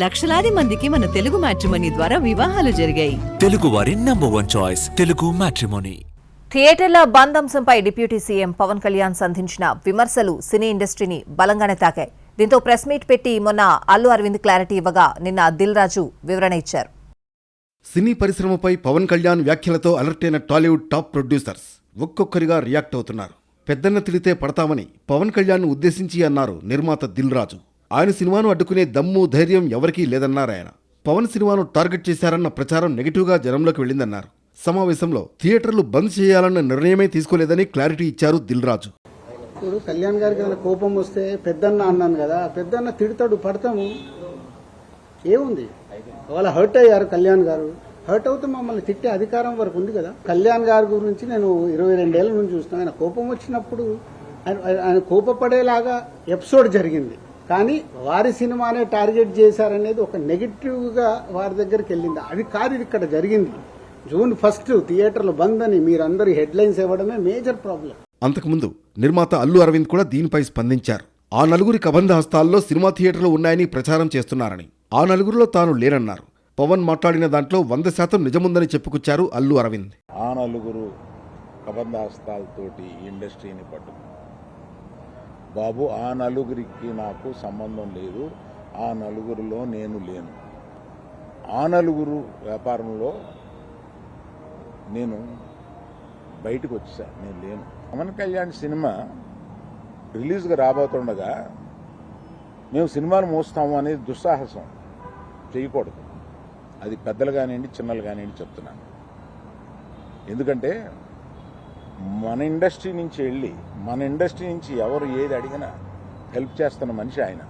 లక్షలాది మందికి మన తెలుగు మ్యాట్రిమోనీ ద్వారా వివాహాలు జరిగాయి. తెలుగు వారి #1 చాయిస్ తెలుగు మ్యాట్రిమోనీ. థియేటర్ల బంద్ అంశంపై డిప్యూటీ సీఎం పవన్ కళ్యాణ్ సంధించిన విమర్శలు సినీ ఇండస్ట్రీని బలంగానే తాకాయి. దీంతో ప్రెస్ మీట్ పెట్టి మొన్న అల్లు అరవింద్ క్లారిటీ ఇవ్వగా నిన్న దిల్ రాజు వివరణ ఇచ్చారు. సినీ పరిశ్రమపై పవన్ కళ్యాణ్ వ్యాఖ్యలతో అలర్ట్ అయిన టాలీవుడ్ టాప్ ప్రొడ్యూసర్స్ ఒక్కొక్కరిగా రియాక్ట్ అవుతున్నారు. పెద్దన్న తిడితే పడతామని పవన్ కళ్యాణ్ ఉద్దేశించి అన్నారు నిర్మాత దిల్ రాజు. ఆయన సినిమాను అడ్డుకునే దమ్ము ధైర్యం ఎవరికీ లేదన్నారాయన. పవన్ సినిమాను టార్గెట్ చేశారన్న ప్రచారం నెగిటివ్గా జనంలోకి వెళ్ళిందన్నారు. సమావేశంలో థియేటర్లు బంద్ చేయాలన్న నిర్ణయమే తీసుకోలేదని క్లారిటీ ఇచ్చారు దిల్ రాజు. ఇప్పుడు కళ్యాణ్ గారికి ఏదైనా కోపం వస్తే పెద్దన్న అన్నాను కదా, పెద్దన్న తిడతాడు, పడతాము, ఏముంది? వాళ్ళ హర్ట్ అయ్యారు కళ్యాణ్ గారు, హర్ట్ అవుతే మమ్మల్ని తిట్టే అధికారం వరకు ఉంది కదా. కళ్యాణ్ గారి గురించి నేను 22 ఏళ్ల నుంచి చూస్తున్నాను. ఆయన కోపం వచ్చినప్పుడు ఆయన కోపపడేలాగా ఎపిసోడ్ జరిగింది, కానీ వారి సినిమానే టార్గెట్ చేశారనేది ఒక నెగిటివ్గా వారి దగ్గరికి వెళ్ళింది. అది కాదు ఇది ఇక్కడ జరిగింది. June 1 థియేటర్లు బంద్ అని మీరందరూ హెడ్లైన్స్ ఇవ్వడమే మేజర్ ప్రాబ్లం. అంతకుముందు నిర్మాత అల్లు అరవింద్ కూడా దీనిపై స్పందించారు. ఆ నలుగురి కబంధ హస్తాల్లో సినిమా థియేటర్లు ఉన్నాయని ప్రచారం చేస్తున్నారని, ఆ నలుగురిలో తాను లేనన్నారు. పవన్ మాట్లాడిన దాంట్లో 100% నిజముందని చెప్పుకొచ్చారు అల్లు అరవింద్. ఆ నలుగురు కబంధ హస్తాలతోటి ఇండస్ట్రీని పట్టు బాబు, ఆ నలుగురికి నాకు సంబంధం లేదు. ఆ నలుగురిలో నేను లేను. ఆ నలుగురు వ్యాపారంలో నేను బయటకు వచ్చా, నేను లేను. పవన్ కళ్యాణ్ సినిమా రిలీజ్గా రాబోతుండగా మేము సినిమాను మోస్తాము అనేది దుస్సాహసం చేయకూడదు. అది పెద్దలు కానివ్వండి, చిన్నలు కానివ్వండి చెప్తున్నాను. ఎందుకంటే మన ఇండస్ట్రీ నుంచి వెళ్ళి మన ఇండస్ట్రీ నుంచి ఎవరు ఏది అడిగినా హెల్ప్ చేస్తున్న మనిషి ఆయన.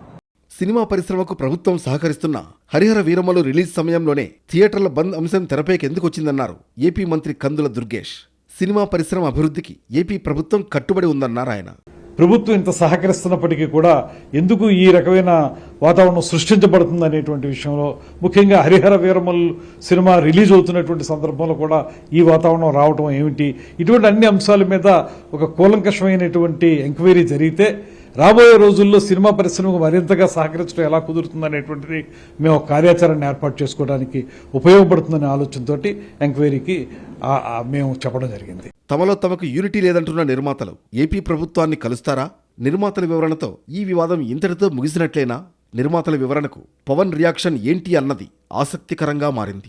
సినిమా పరిశ్రమకు ప్రభుత్వం సహకరిస్తున్న హరిహర వీరమ్మలు రిలీజ్ సమయంలోనే థియేటర్ల బంద్ అంశం తెరపైకి ఎందుకు వచ్చిందన్నారు ఏపీ మంత్రి కందుల దుర్గేష్. సినిమా పరిశ్రమ అభివృద్ధికి ఏపీ ప్రభుత్వం కట్టుబడి ఉందన్నారు ఆయన. ప్రభుత్వం ఇంత సహకరిస్తున్నప్పటికీ కూడా ఎందుకు ఈ రకమైన వాతావరణం సృష్టించబడుతుంది అనేటువంటి విషయంలో, ముఖ్యంగా హరిహర వీరమల్ సినిమా రిలీజ్ అవుతున్నటువంటి సందర్భంలో కూడా ఈ వాతావరణం రావటం ఏమిటి, ఇటువంటి అన్ని అంశాల మీద ఒక కూలంకషమైనటువంటి ఎంక్వైరీ జరిగితే రాబోయే రోజుల్లో సినిమా పరిశ్రమకు మరింతగా సహకరించడం ఎలా కుదురుతుందనేటువంటిది మేము ఒక కార్యాచరణ ఏర్పాటు చేసుకోవడానికి ఉపయోగపడుతుందనే ఆలోచనతోటి ఎంక్వైరీకి మేము చెప్పడం జరిగింది. తమలో తమకు యూనిటీ లేదంటున్న నిర్మాతలు ఏపీ ప్రభుత్వాన్ని కలుస్తారా? నిర్మాతల వివరణతో ఈ వివాదం ఇంతటితో ముగిసినట్లేనా? నిర్మాతల వివరణకు పవన్ రియాక్షన్ ఏంటి అన్నది ఆసక్తికరంగా మారింది.